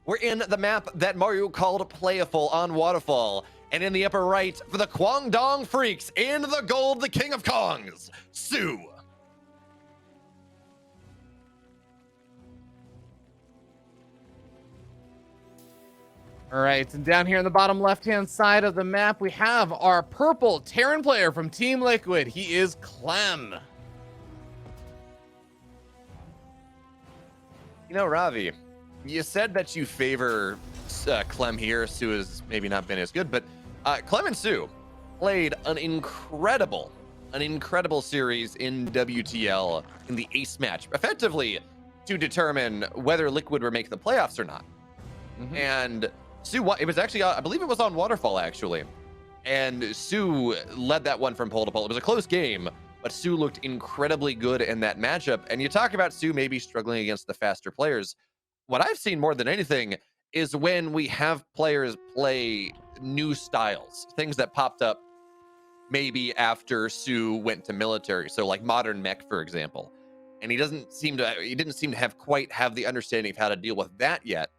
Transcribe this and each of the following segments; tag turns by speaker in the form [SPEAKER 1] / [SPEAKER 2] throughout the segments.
[SPEAKER 1] We're in the map that Mario called Playful on Waterfall. And in the upper right, for the Kwangdong Freaks, in the gold, the King of Kongs, soO.
[SPEAKER 2] All right, and down here in the bottom left-hand side of the map, we have our purple Terran player from Team Liquid. He is Clem.
[SPEAKER 1] You know, Ravi, you said that you favor Clem here. soO has maybe not been as good, but Clem and soO played an incredible series in WTL in the ace match, effectively to determine whether Liquid would make the playoffs or not. And soO, it was actually, I believe it was on Waterfall actually, and soO led that one from pole to pole. It was a close game, but soO looked incredibly good in that matchup. And you talk about soO maybe struggling against the faster players. What I've seen more than anything is when we have players play new styles, things that popped up maybe after soO went to military. So like modern mech, for example. And he didn't seem to quite have the understanding of how to deal with that yet.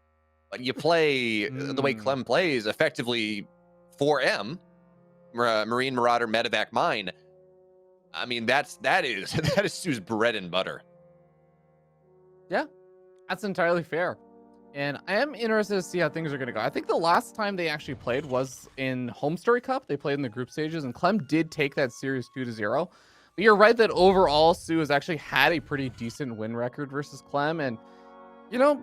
[SPEAKER 1] But you play the way Clem plays, effectively 4M, Marine, Marauder, Medevac, Mine. I mean, that is soO's bread and butter.
[SPEAKER 2] Yeah, that's entirely fair. And I am interested to see how things are going to go. I think the last time they actually played was in Home Story Cup. They played in the group stages, and Clem did take that series 2-0. But you're right that overall, soO has actually had a pretty decent win record versus Clem. And, you know,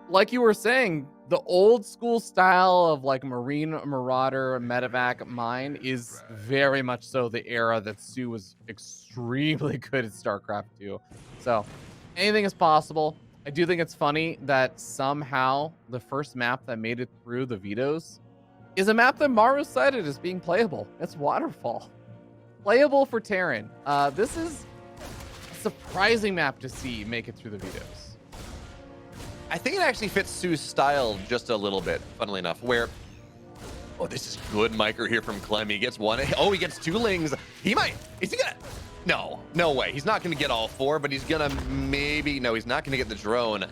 [SPEAKER 2] like you were saying, the old school style of like Marine, Marauder, Medevac, Mine is very much so the era that soO was extremely good at StarCraft 2. So anything is possible. I do think it's funny that somehow the first map that made it through the vetoes is a map that Maru cited as being playable. It's Waterfall. Playable for Terran. This is a surprising map to see make it through the vetoes.
[SPEAKER 1] I think it actually fits soO's style just a little bit, funnily enough, where, oh, this is good micro here from Clem. He gets one. Oh, he gets 2 lings. Is he gonna? No way. He's not gonna get all 4, but he's gonna maybe, no, he's not gonna get the drone.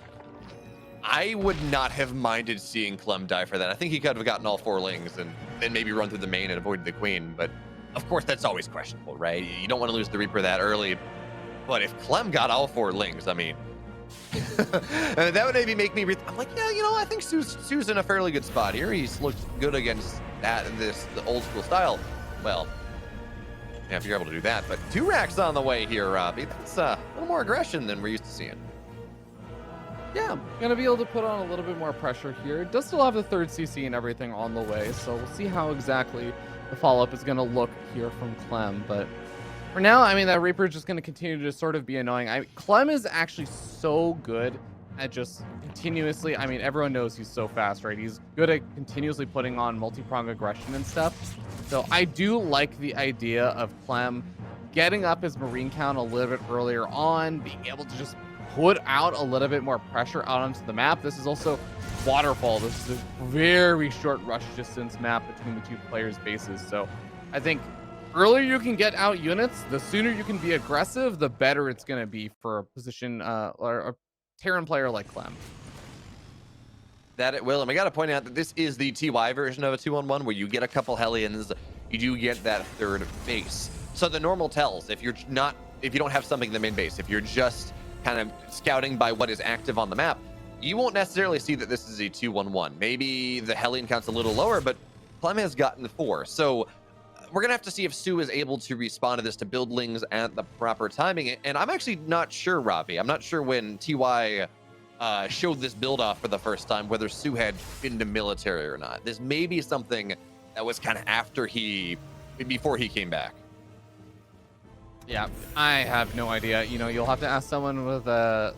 [SPEAKER 1] I would not have minded seeing Clem die for that. I think he could have gotten all 4 lings and then maybe run through the main and avoided the queen. But of course, that's always questionable, right? You don't want to lose the Reaper that early. But if Clem got all 4 lings, I mean, that would maybe make me I'm like, yeah, you know, I think soO's in a fairly good spot here. He's looked good against the old school style. Well, yeah, if you're able to do that. But 2 racks on the way here, Robbie. That's a little more aggression than we're used to seeing.
[SPEAKER 2] Yeah, gonna be able to put on a little bit more pressure here. It does still have the 3rd CC and everything on the way, so we'll see how exactly the follow-up is gonna look here from Clem. But for now, I mean, that Reaper is just going to continue to sort of be annoying. Clem is actually so good at just continuously, I mean, everyone knows he's so fast, right? He's good at continuously putting on multi-prong aggression and stuff. So I do like the idea of Clem getting up his Marine count a little bit earlier on, being able to just put out a little bit more pressure out onto the map. This is also Waterfall. This is a very short rush distance map between the 2 players' bases. So I think earlier you can get out units, the sooner you can be aggressive, the better it's going to be for a position or a Terran player like Clem.
[SPEAKER 1] That it will. And we got to point out that this is the TY version of a 2-on-1 where you get a couple Hellions, you do get that 3rd base. So the normal tells, if you don't have something in the main base, if you're just kind of scouting by what is active on the map, you won't necessarily see that this is a 2-1-1. Maybe the Hellion count's a little lower, but Clem has gotten 4. So we're going to have to see if soO is able to respond to this, to build lings at the proper timing. And I'm actually not sure, Robbie. I'm not sure when TY showed this build off for the first time, whether soO had been to military or not. This may be something that was kind of before he came back.
[SPEAKER 2] Yeah, I have no idea. You know, you'll have to ask someone with a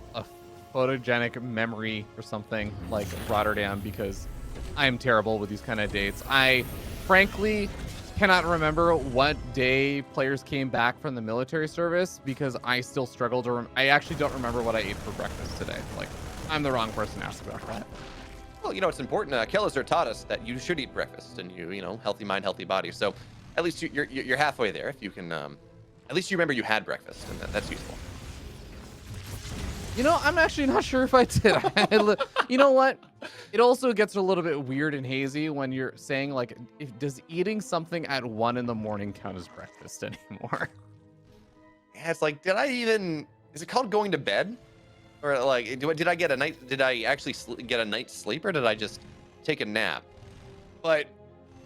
[SPEAKER 2] photogenic memory or something like Rotterdam, because I am terrible with these kind of dates. I frankly cannot remember what day players came back from the military service, because I still struggle to I actually don't remember what I ate for breakfast today. Like, I'm the wrong person to ask about that.
[SPEAKER 1] Well, you know, it's important. Kelliser taught us that you should eat breakfast, and you know, healthy mind, healthy body. So at least you're halfway there. If you can, at least you remember you had breakfast, and that's useful.
[SPEAKER 2] You know, I'm actually not sure if I did. You know what? It also gets a little bit weird and hazy when you're saying like, does eating something at 1 in the morning count as breakfast anymore?
[SPEAKER 1] Yeah, it's like, is it called going to bed? Or like, did I get a night? Did I actually get a night's sleep, or did I just take a nap? But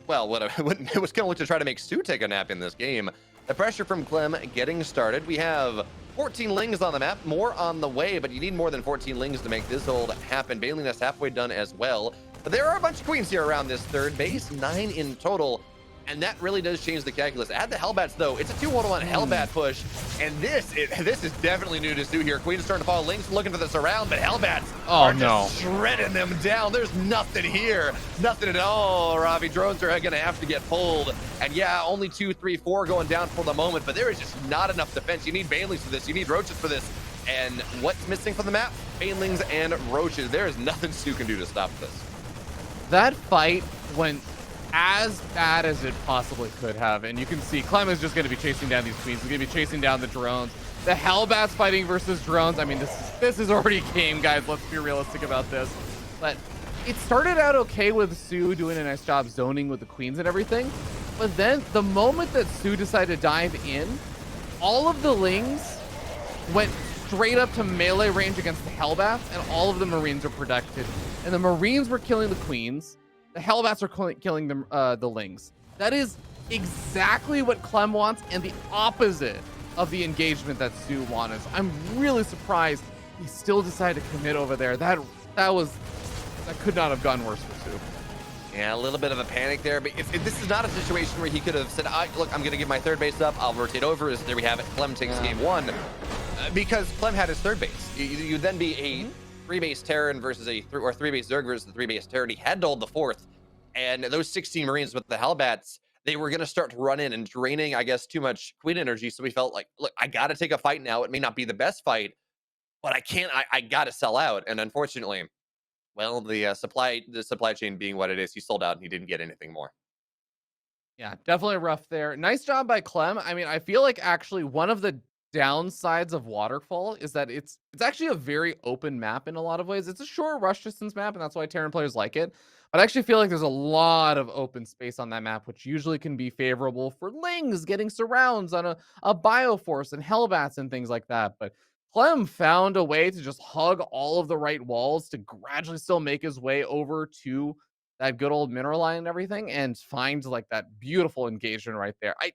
[SPEAKER 1] well, it was going to look to try to make soO take a nap in this game. The pressure from Clem getting started. We have 14 lings on the map, more on the way, but you need more than 14 lings to make this hold happen. Bailey Nest halfway done as well. But there are a bunch of queens here around this third base, 9 in total. And that really does change the calculus. Add the Hellbats, though. It's a 2-1-1 Hellbat push. And this is definitely new to soO here. Queen is starting to follow Lynx, looking for the surround, but Hellbats are just shredding them down. There's nothing here. Nothing at all, Ravi. Drones are going to have to get pulled. And yeah, only 2, 3, 4 going down for the moment, but there is just not enough defense. You need Banelings for this. You need Roaches for this. And what's missing from the map? Banelings and Roaches. There is nothing soO can do to stop this.
[SPEAKER 2] That fight went as bad as it possibly could have, and you can see Clem is just going to be chasing down these queens. He's going to be chasing down the drones. The Hellbats fighting versus drones. I mean, this is already game, guys. Let's be realistic about this. But it started out okay with soO doing a nice job zoning with the queens and everything. But then the moment that soO decided to dive in, all of the lings went straight up to melee range against the Hellbats, and all of the Marines are protected. And the Marines were killing the queens. The Hellbats are killing the lings. That is exactly what Clem wants, and the opposite of the engagement that soO wanted. I'm really surprised he still decided to commit over there. That could not have gone worse for soO.
[SPEAKER 1] Yeah, a little bit of a panic there, but this is not a situation where he could have said, look, I'm going to give my third base up. I'll rotate over. There we have it. Clem takes game 1 because Clem had his third base. You'd then be a 3-base Terran versus a 3-base Zerg versus the 3-base Terran. He had to hold the 4th, and those 16 Marines with the Hellbats, they were going to start to run in and draining, I guess, too much queen energy. So we felt like, look, I got to take a fight now. It may not be the best fight, but I got to sell out. And unfortunately, well, the supply chain being what it is, he sold out and he didn't get anything more.
[SPEAKER 2] Yeah, definitely rough there. Nice job by Clem. I mean, I feel like actually one of the downsides of Waterfall is that it's actually a very open map in a lot of ways. It's a short rush distance map, and that's why Terran players like it. But I actually feel like there's a lot of open space on that map, which usually can be favorable for lings getting surrounds on a Bioforce and Hellbats and things like that. But Clem found a way to just hug all of the right walls to gradually still make his way over to that good old mineral line and everything, and find like that beautiful engagement right there. I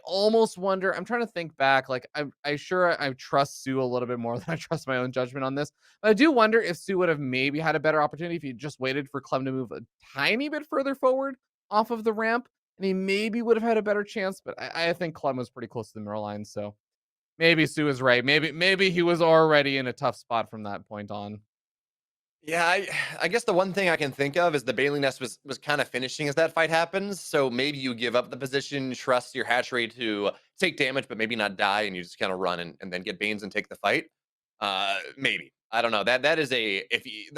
[SPEAKER 2] almost wonder. I'm trying to think back. Like I trust soO a little bit more than I trust my own judgment on this. But I do wonder if soO would have maybe had a better opportunity if he just waited for Clem to move a tiny bit further forward off of the ramp, and he maybe would have had a better chance. But I think Clem was pretty close to the mineral line, so maybe soO is right. Maybe he was already in a tough spot from that point on.
[SPEAKER 1] Yeah, I guess the one thing I can think of is the Bailey Nest was kind of finishing as that fight happens. So maybe you give up the position, trust your hatchery to take damage, but maybe not die, and you just kind of run and then get Banes and take the fight. Maybe. I don't know. That is the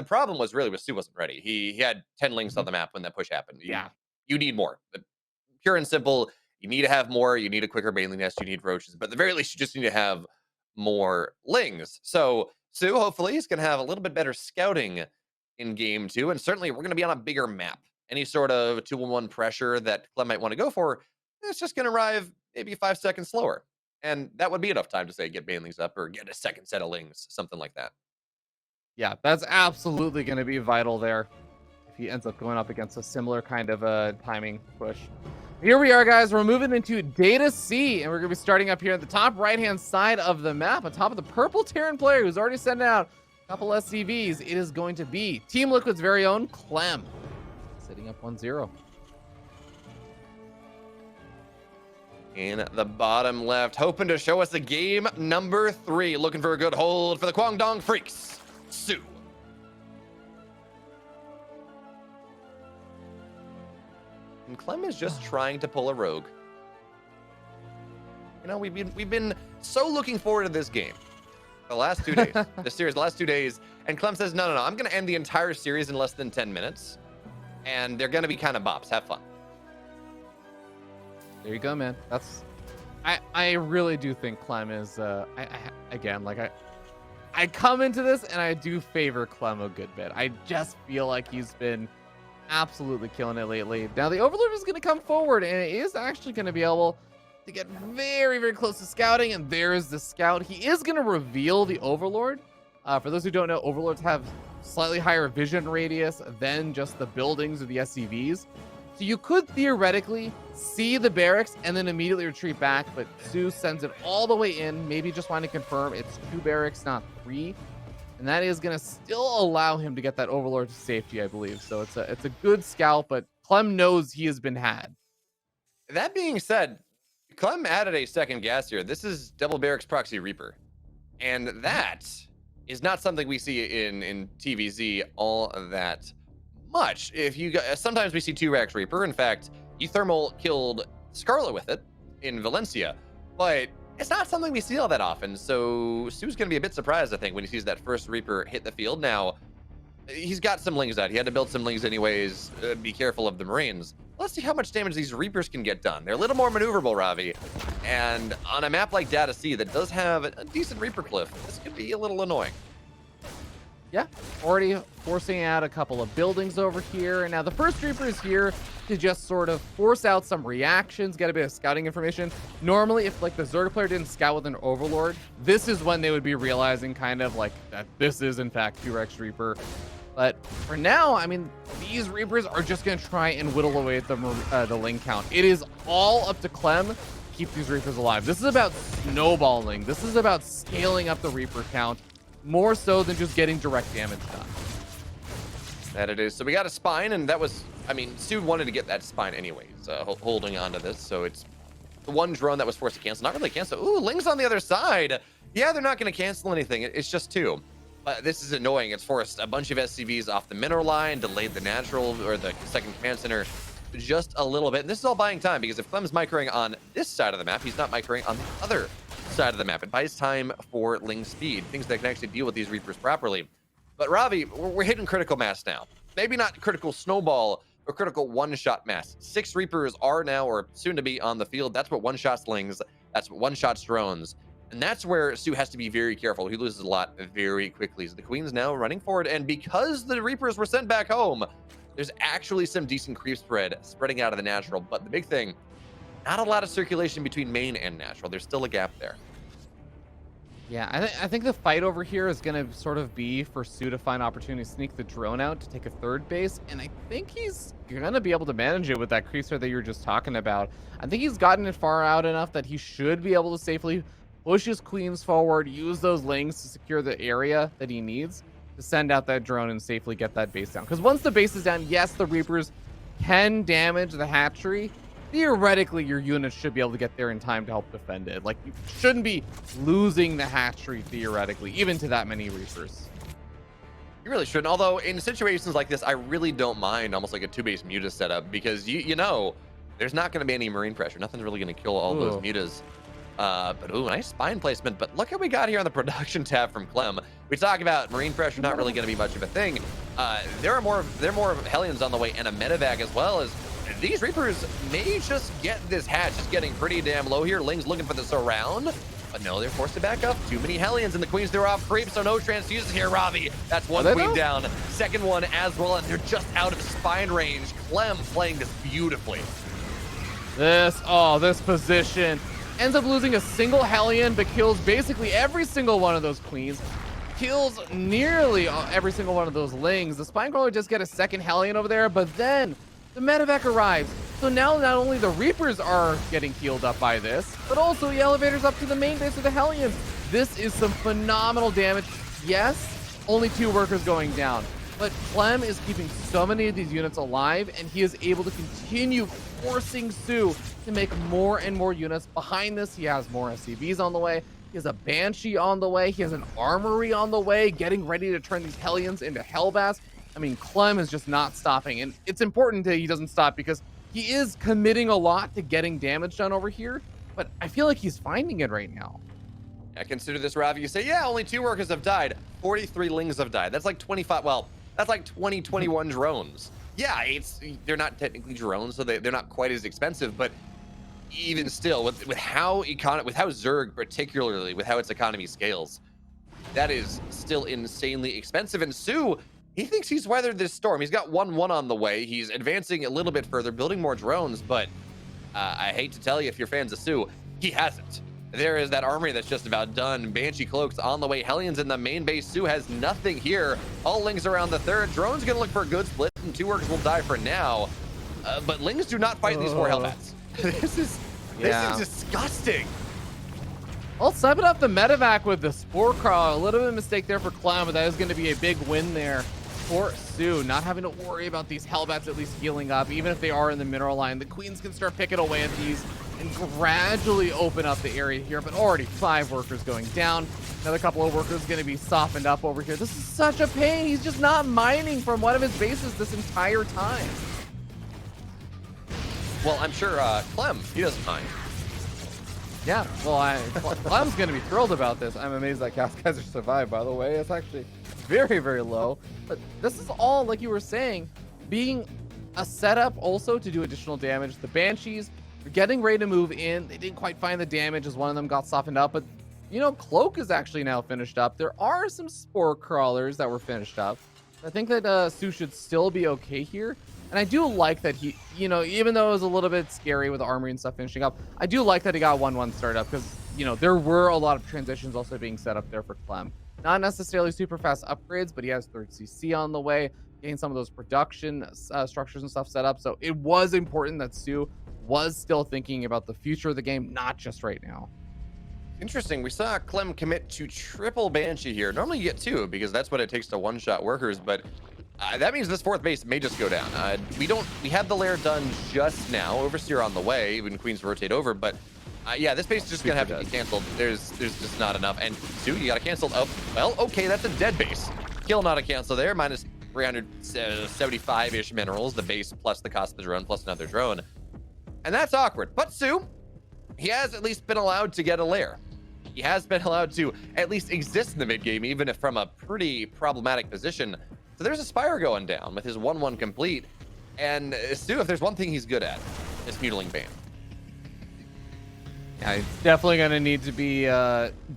[SPEAKER 1] problem was really soO wasn't ready. He had 10 links on the map when that push happened. You need more. Pure and simple, you need to have more. You need a quicker Bailey Nest. You need roaches, but at the very least, you just need to have more lings. So soO hopefully is going to have a little bit better scouting in game 2, and certainly we're going to be on a bigger map. Any sort of 2-1-1 pressure that Clem might want to go for, it's just going to arrive maybe 5 seconds slower, and that would be enough time to say get Banelings up or get a second set of lings, something like that.
[SPEAKER 2] Yeah, that's absolutely going to be vital there if he ends up going up against a similar kind of timing push. Here we are, guys. We're moving into Data C, and we're going to be starting up here at the top right-hand side of the map, on top of the purple Terran player who's already sent out a couple SCVs. It is going to be Team Liquid's very own Clem, sitting up 1-0.
[SPEAKER 1] In the bottom left, hoping to show us a game number 3. Looking for a good hold for the Kwangdong Freaks, soO. And Clem is just trying to pull a rogue. You know, we've been so looking forward to this game the last 2 days. The last 2 days, and Clem says, no, I'm going to end the entire series in less than 10 minutes, and they're going to be kind of bops. Have fun.
[SPEAKER 2] There you go, man. I really do think Clem is again, like I come into this and I do favor Clem a good bit. I just feel like he's been absolutely killing it lately. Now the Overlord is going to come forward and it is actually going to be able to get very, very close to scouting. And there is the scout. He is going to reveal the Overlord. For those who don't know, Overlords have slightly higher vision radius than just the buildings or the SCVs. So you could theoretically see the barracks and then immediately retreat back, but soO sends it all the way in, maybe just want to confirm it's 2 barracks, not 3. And that is going to still allow him to get that Overlord to safety, I believe. So it's a good scout, but Clem knows he has been had.
[SPEAKER 1] That being said, Clem added a second gas here. This is Double Barracks Proxy Reaper. And that is not something we see in TVZ all that much. Sometimes we see 2 Rax Reaper. In fact, he thermal killed Scarlet with it in Valencia, but it's not something we see all that often. So soO's going to be a bit surprised, I think, when he sees that first Reaper hit the field. Now, he's got some Lings out. He had to build some Lings anyways. Be careful of the Marines. Let's see how much damage these Reapers can get done. They're a little more maneuverable, Ravi. And on a map like Data C that does have a decent Reaper cliff, this could be a little annoying.
[SPEAKER 2] Yeah, already forcing out a couple of buildings over here. And now the first Reaper is here to just sort of force out some reactions, get a bit of scouting information. Normally, if like the Zerg player didn't scout with an Overlord, this is when they would be realizing kind of like that this is in fact 2Rex Reaper. But for now, I mean, these Reapers are just going to try and whittle away at the Ling count. It is all up to Clem to keep these Reapers alive. This is about snowballing. This is about scaling up the Reaper count more so than just getting direct damage done.
[SPEAKER 1] That it is. So we got a spine, and that was, I mean, soO wanted to get that spine anyways, holding on to this. So it's the one drone that was forced to cancel. Not really cancel. Ooh, Ling's on the other side. Yeah, they're not going to cancel anything. It's just 2. But this is annoying. It's forced a bunch of SCVs off the mineral line, delayed the natural or the second command center just a little bit. And this is all buying time because if Clem's microing on this side of the map, he's not microing on the other side of the map. It buys time for Ling speed, things that can actually deal with these Reapers properly. But Ravi, we're hitting critical mass now. Maybe not critical snowball, but critical one-shot mass. 6 Reapers are now, or soon to be, on the field. That's what one-shot Lings, that's what one-shot drones. And that's where soO has to be very careful. He loses a lot very quickly. So the Queen's now running forward. And because the Reapers were sent back home, there's actually some decent creep spreading out of the natural. But the big thing, not a lot of circulation between main and natural. There's still a gap there.
[SPEAKER 2] Yeah, I think the fight over here is going to sort of be for soO to find opportunity to sneak the drone out to take a 3rd base. And I think he's going to be able to manage it with that creep spread that you were just talking about. I think he's gotten it far out enough that he should be able to safely push his Queens forward, use those Lings to secure the area that he needs to send out that drone and safely get that base down. Because once the base is down, yes, the Reapers can damage the hatchery. Theoretically, your units should be able to get there in time to help defend it. Like, you shouldn't be losing the hatchery, theoretically, even to that many Reapers.
[SPEAKER 1] You really shouldn't. Although, in situations like this, I really don't mind almost like a 2-base Muta setup because, you know, there's not going to be any Marine pressure. Nothing's really going to kill all those Mutas. But ooh, nice spine placement. But look what we got here on the production tab from Clem. We talk about Marine pressure not really going to be much of a thing. There are more Hellions on the way and a medevac as well. As these Reapers may just get this hatch just getting pretty damn low here. Ling's looking for the surround, but no, they're forced to back up. Too many Hellions, and the Queens they're off creep, so no transfuses here. Ravi, that's one Queen down. Second one as well, and they're just out of spine range. Clem playing this beautifully.
[SPEAKER 2] This position. Ends up losing a single Hellion, but kills basically every single one of those Queens. Kills nearly every single one of those Lings. The Spinecrawler just get a second Hellion over there, but then the medevac arrives. So now not only the Reapers are getting healed up by this, but also the elevators up to the main base of the Hellions. This is some phenomenal damage. Yes, only 2 workers going down, but Clem is keeping so many of these units alive, and he is able to continue forcing soO to make more and more units. Behind this, he has more SCVs on the way. He has a Banshee on the way. He has an Armory on the way, getting ready to turn these Hellions into Hellbats. I mean, Clem is just not stopping, and it's important that he doesn't stop because he is committing a lot to getting damage done over here, but I feel like he's finding it right now.
[SPEAKER 1] Yeah, consider this, Ravi. You say, yeah, only 2 workers have died. 43 Lings have died. That's like 25, well, that's like 21 drones. Yeah, they're not technically drones, so they're not quite as expensive, but even still, with how Zerg, particularly with how its economy scales, That is still insanely expensive. And soO, he thinks he's weathered this storm. He's got 1-1 on the way. He's advancing a little bit further, building more drones, but I hate to tell you, if you're fans of soO, he hasn't. There is that armory that's just about done. Banshee cloaks on the way. Hellions in the main base. soO has nothing here. All Lings around the third. Drone's gonna look for a good split, and 2 Orcs will die for now. But Lings do not fight these 4 Hellbats. This is disgusting.
[SPEAKER 2] I'll sub it up the medevac with the Spore Crawler. A little bit of mistake there for Clem, but that is going to be a big win there for soO. Not having to worry about these Hellbats at least healing up, even if they are in the mineral line. The Queens can start picking away at these and gradually open up the area here, but already 5 workers going down. Another couple of workers going to be softened up over here. This is such a pain. He's just not mining from one of his bases this entire time.
[SPEAKER 1] Well, I'm sure Clem, he doesn't mind.
[SPEAKER 2] Yeah, well, Clem's going to be thrilled about this. I'm amazed that Kaiser survived, by the way. It's actually very, very low. But this is all, like you were saying, being a setup also to do additional damage. The Banshees are getting ready to move in. They didn't quite find the damage as one of them got softened up. But, you know, Cloak is actually now finished up. There are some Spore Crawlers that were finished up. I think that soO should still be okay here. And I do like that he, you know, even though it was a little bit scary with the armory and stuff finishing up, I do like that he got 1-1 start up because, you know, there were a lot of transitions also being set up there for Clem. Not necessarily super fast upgrades, but he has 3rd CC on the way, getting some of those production structures and stuff set up. So it was important that soO was still thinking about the future of the game, not just right now.
[SPEAKER 1] Interesting. We saw Clem commit to triple Banshee here. Normally you get 2 because that's what it takes to one-shot workers, but that means this 4th base may just go down. We had the lair done just now. Overseer on the way when Queens rotate over, but yeah, this base is just gonna have to be canceled. There's just not enough. And soO, you gotta cancel. Oh, well, okay, that's a dead base. Kill not a cancel there. Minus 375-ish minerals, the base plus the cost of the drone plus another drone. And that's awkward. But soO, he has at least been allowed to get a lair. He has been allowed to at least exist in the mid game, even if from a pretty problematic position. So there's a Spire going down with his 1-1 complete. And soO, if there's one thing he's good at, it's mutiling Bane.
[SPEAKER 2] Yeah, he's definitely going to need to be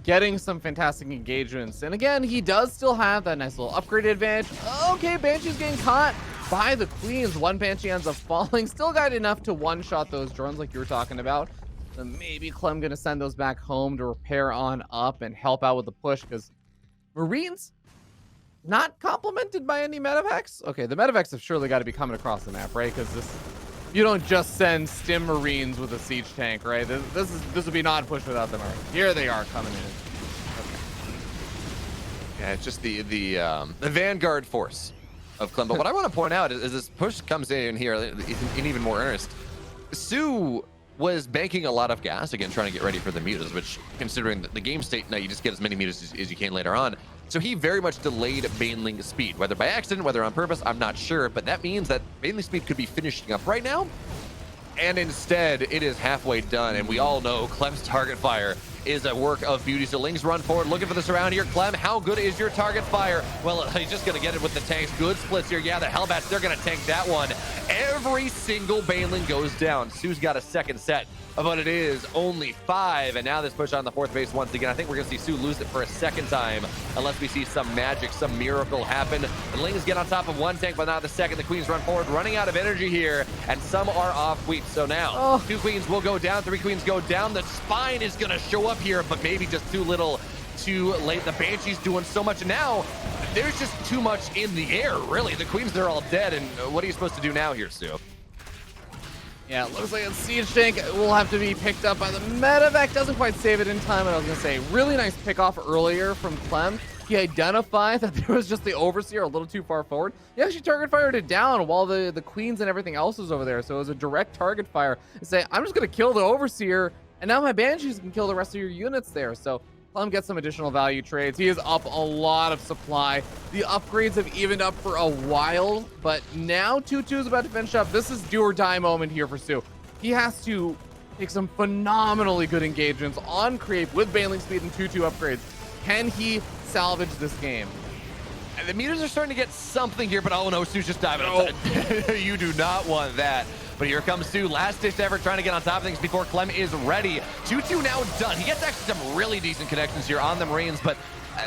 [SPEAKER 2] getting some fantastic engagements. And again, he does still have that nice little upgrade advantage. Okay, Banshee's getting caught by the Queens. One Banshee ends up falling. Still got enough to one-shot those drones like you were talking about. So maybe Clem going to send those back home to repair on up and help out with the push because Marines not complimented by any medevacs. Okay, the medevacs have surely got to be coming across the map, right? Because this, you don't just send stim Marines with a siege tank, right? This would be not pushed without them. Right? Here they are coming in. Okay.
[SPEAKER 1] Yeah, it's just the vanguard force of Clem. But what I want to point out is this push comes in here in even more earnest. soO was banking a lot of gas, again, trying to get ready for the mutas, which, considering the game state, now you just get as many mutas as you can later on. So he very much delayed Baneling speed, whether by accident, whether on purpose, I'm not sure, but that means that Baneling speed could be finishing up right now. And instead, it is halfway done, and we all know Clem's target fire is a work of beauty. So Lings run forward, looking for the surround here. Clem, how good is your target fire? Well, he's just going to get it with the tanks. Good splits here. Yeah, the Hellbats, they're going to tank that one. Every single Baneling goes down. soO's got a second set, but it is only 5. And now this push on the 4th base once again. I think we're going to see soO lose it for a second time, unless we see some magic, some miracle happen. The Lings get on top of one tank, but not the second. The Queens run forward, running out of energy here, and some are off wheat. So now, 2 Queens will go down, 3 Queens go down. The spine is going to show up here, but maybe just too little, too late. The Banshee's doing so much now. There's just too much in the air, really. The Queens, they're all dead, and what are you supposed to do now here, soO?
[SPEAKER 2] Yeah, it looks like a siege tank will have to be picked up by the medevac. Doesn't quite save it in time. And I was going to say, really nice pickoff earlier from Clem. He identified that there was just the Overseer a little too far forward. He actually target fired it down while the Queens and everything else was over there. So it was a direct target fire. And say, I'm just going to kill the Overseer, and now my Banshees can kill the rest of your units there. So Clem gets some additional value trades. He is up a lot of supply. The upgrades have evened up for a while, but now 2-2 is about to finish up. This is do or die moment here for soO. He has to take some phenomenally good engagements on creep with Baneling speed and 2-2 upgrades. Can he salvage this game?
[SPEAKER 1] And the meters are starting to get something here, but oh no, soO's just diving outside. You do not want that. But here comes soO, last ditch effort, trying to get on top of things before Clem is ready. 2-2 now done. He gets actually some really decent connections here on the Marines, but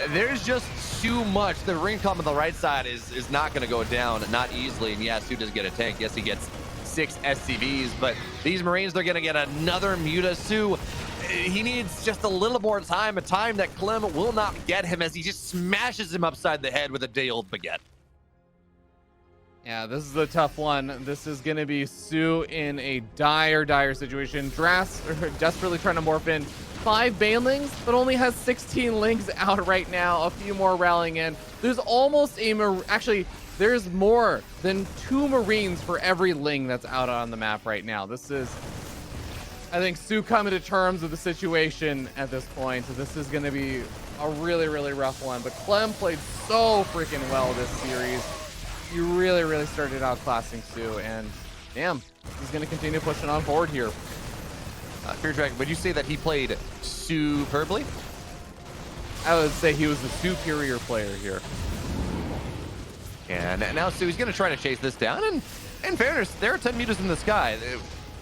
[SPEAKER 1] There's just too much. The ring comp on the right side is not going to go down, not easily. And yeah, soO does get a tank. Yes, he gets 6 SCVs, but these Marines, they're going to get another Muta. soO, he needs just a little more time, a time that Clem will not get him as he just smashes him upside the head with a day-old baguette.
[SPEAKER 2] Yeah, this is a tough one. This is going to be soO in a dire situation. Dras desperately trying to morph in 5 banelings, but only has 16 lings out right now. A few more rallying in. There's almost actually, there's more than 2 Marines for every ling that's out on the map right now. This is, I think, soO coming to terms with the situation at this point. So this is going to be a really rough one. But Clem played so freaking well this series. You really started outclassing soO, and damn, he's going to continue pushing on forward here.
[SPEAKER 1] Fear Dragon, would you say that he played superbly?
[SPEAKER 2] I would say he was the superior player here.
[SPEAKER 1] And now soO, he's going to try to chase this down. And in fairness, there are 10 mutas in the sky.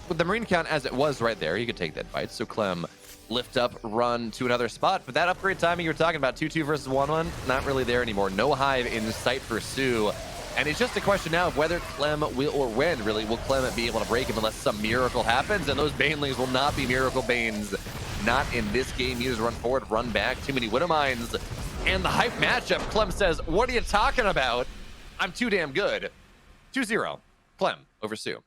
[SPEAKER 1] With the Marine count as it was right there, he could take that fight. So Clem lift up, run to another spot. But that upgrade timing you were talking about, 2-2 versus 1-1, not really there anymore. No hive in sight for soO. And it's just a question now of whether Clem will, or when really, will Clem be able to break him unless some miracle happens. And those Banelings will not be Miracle Banes. Not in this game. Mutas run forward, run back. Too many Widow Mines. And the hype matchup, Clem says, what are you talking about? I'm too damn good. 2-0. Clem over soO.